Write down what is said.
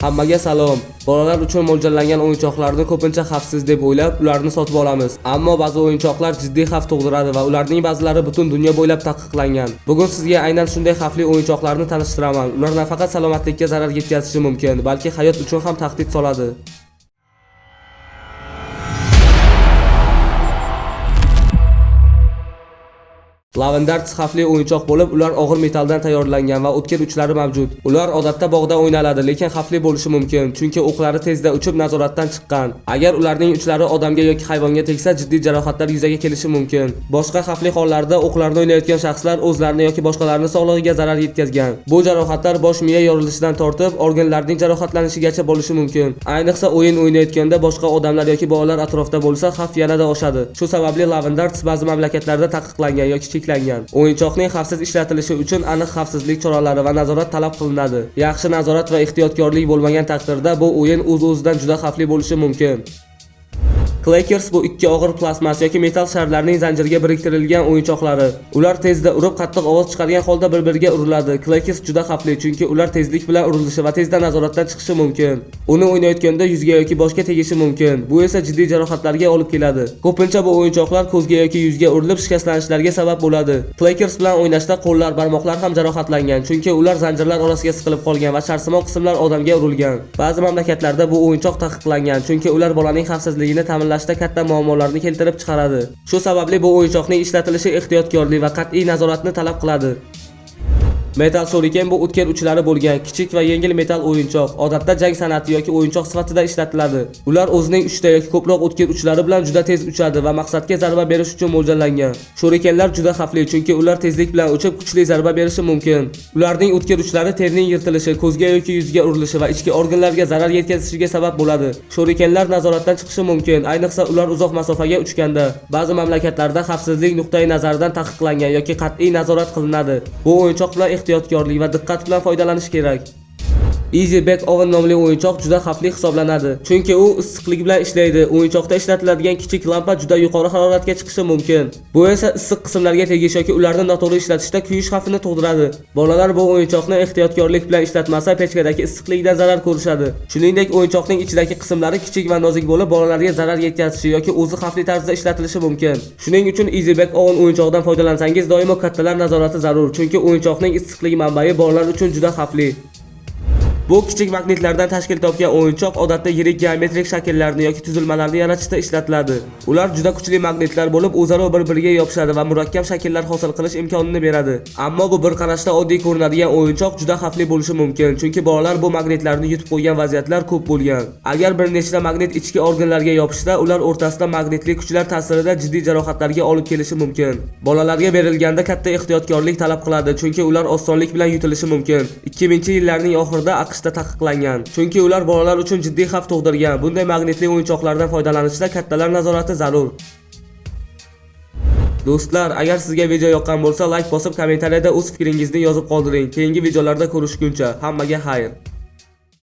Hammaga salom. Bolalar uchun mo'ljallangan o'yinchoqlarni ko'pincha xavfsiz deb o'ylab, ularni sotib olamiz. Ammo ba'zi o'yinchoqlar jiddiy xavf tug'diradi va ularning ba'zilari butun dunyo bo'ylab taqiqlangan. Bugun sizga aynan shunday xavfli o'yinchoqlarni tanishtiraman. Ular nafaqat salomatlikka zarar yetkazishi mumkin, balki hayot uchun ham tahdid soladi. Lavendarts xavfli o'yinchoq bo'lib, ular og'ir metalldan tayyorlangan va o'tkir uchlari mavjud. Ular odatda bog'da o'ynaladi, lekin xavfli bo'lishi mumkin, chunki o'qlari tezda uchib nazoratdan chiqqan. Agar ularning uchlari odamga yoki hayvonga tegsa, jiddiy jarohatlar yuzaga kelishi mumkin. Boshqa xavfli hollarda o'qlarni o'ynayotgan shaxslar o'zlarini yoki boshqalarning sog'lig'iga zarar yetkazgan. Bu jarohatlar bosh miya yorilishidan tortib, organlarning jarohatlanishigacha bo'lishi mumkin. Ayniqsa o'yin o'ynayotganda boshqa odamlar yoki bolalar atrofda bo'lsa, xavf yanada oshadi. Shu sababli Lavendarts ba'zi mamlakatlarda taqiqlangan yoki o'yinchoqning xavfsiz ishlatilishi uchun aniq xavfsizlik choralari va nazorat talab qilinadi. Yaxshi nazorat va ehtiyotkorlik bo'lmagan taqdirda bu o'yin o'z-o'zidan juda xavfli bo'lishi mumkin. Clackers bu ikki og'ir plastmas yoki metall sharlarning zanjirga biriktirilgan o'yinchoqlari. Ular tezda urib, qattiq ovoz chiqargan holda bir-biriga uriladi. Clackers juda xavfli, chunki ular tezlik bilan urilishi va tezda nazoratdan chiqishi mumkin. Uni o'ynayotganda yuzga yoki boshga tegishi mumkin. Bu esa jiddiy jarohatlarga olib keladi. Ko'pincha bu o'yinchoqlar ko'zga yoki yuzga urilib shikastlanishlarga sabab bo'ladi. Clackers bilan o'ynashda qo'llar, barmoqlar ham jarohatlangan, chunki ular zanjirlar orasiga siqilib qolgan va sharsimon qismlar odamga urilgan. Ba'zi mamlakatlarda bu o'yinchoq taqiqlangan, chunki ular bolaning xavfsizligini ta'minlashda katta muammolarni keltirib chiqaradi. Shu sababli bu o'yinchoqning ishlatilishi ehtiyotkorlik va qat'iy nazoratni talab qiladi. Metal shuriken bu o'tkir uchlari bo'lgan kichik va yengil metal o'yinchoq. Odatda jang san'ati yoki o'yinchoq sifatida ishlatiladi. Ular o'zining 3 ta yoki ko'proq o'tkir uchlari bilan juda tez uchadi va maqsadga zarba berish uchun mo'ljallangan. Shurikenlar juda xavfli, chunki ular tezlik bilan uchib kuchli zarba berishi mumkin. Ularning o'tkir uchlari terining yirtilishi, ko'zga yoki yuzga urilishi va ichki organlarga zarar yetkazishiga sabab bo'ladi. Shurikenlar nazoratdan chiqishi mumkin, ayniqsa ular uzoq masofaga uchganda. Ba'zi mamlakatlarda xavfsizlik nuqtai nazaridan taqiqlangan yoki qat'iy nazorat qilinadi. Bu o'yinchoq bilan ehtiyotkorlik va diqqat bilan foydalanish kerak. Easy Bake Oven nomli o'yinchoq juda xavfli hisoblanadi, chunki u issiqlik bilan ishlaydi. O'yinchoqda ishlatiladigan kichik lampa juda yuqori haroratga chiqishi mumkin. Bu esa issiq qismlarga tegish yoki ularni noto'g'ri ishlatishda kuyish xavfini tug'diradi. Bolalar bu o'yinchoqni ehtiyotkorlik bilan ishlatmasa, pechkadagi issiqlikdan zarar ko'rishadi. Shuningdek, o'yinchoqning ichidagi qismlari kichik va nozik bo'lib, bolalarga zarar yetkazishi yoki o'zi xavfli tarzda ishlatilishi mumkin. Shuning uchun Easy Bake Oven o'yinchoqdan foydalansangiz, doimo kattalar nazorati zarur, chunki o'yinchoqning issiqlik manbai bolalar uchun juda xavfli. Bu kichik magnitlardan tashkil topgan o'yinchoq odatda yirik geometrik shakllarni yoki tuzilmalarni yaratishda ishlatiladi. Ular juda kuchli magnitlar bo'lib, o'zaro bir-biriga yopishadi va murakkab shakllar hosil qilish imkonini beradi. Ammo bu bir qarashda oddiy ko'rinadigan o'yinchoq juda xavfli bo'lishi mumkin, chunki bolalar bu magnitlarni yutib qo'ygan vaziyatlar ko'p bo'lgan. Agar bir nechta magnit ichki organlarga yopishsa, ular o'rtasida magnitli kuchlar ta'sirida jiddiy jarohatlarga olib kelishi mumkin. Bolalarga berilganda katta ehtiyotkorlik talab qiladi, chunki ular osonlik bilan yutilishi mumkin. 2000-yillarning oxirida taqiqlangan, chunki ular bolalar uchun jiddiy xavf tug'dirgan. Bunday magnitli o'yinchoqlardan foydalanishda kattalar nazorati zarur. Do'stlar, agar sizga video yoqqan bo'lsa, like bosib, kommentariyada o'z fikringizni yozib qoldiring. Keyingi videolarda ko'rishguncha hammaga xayr.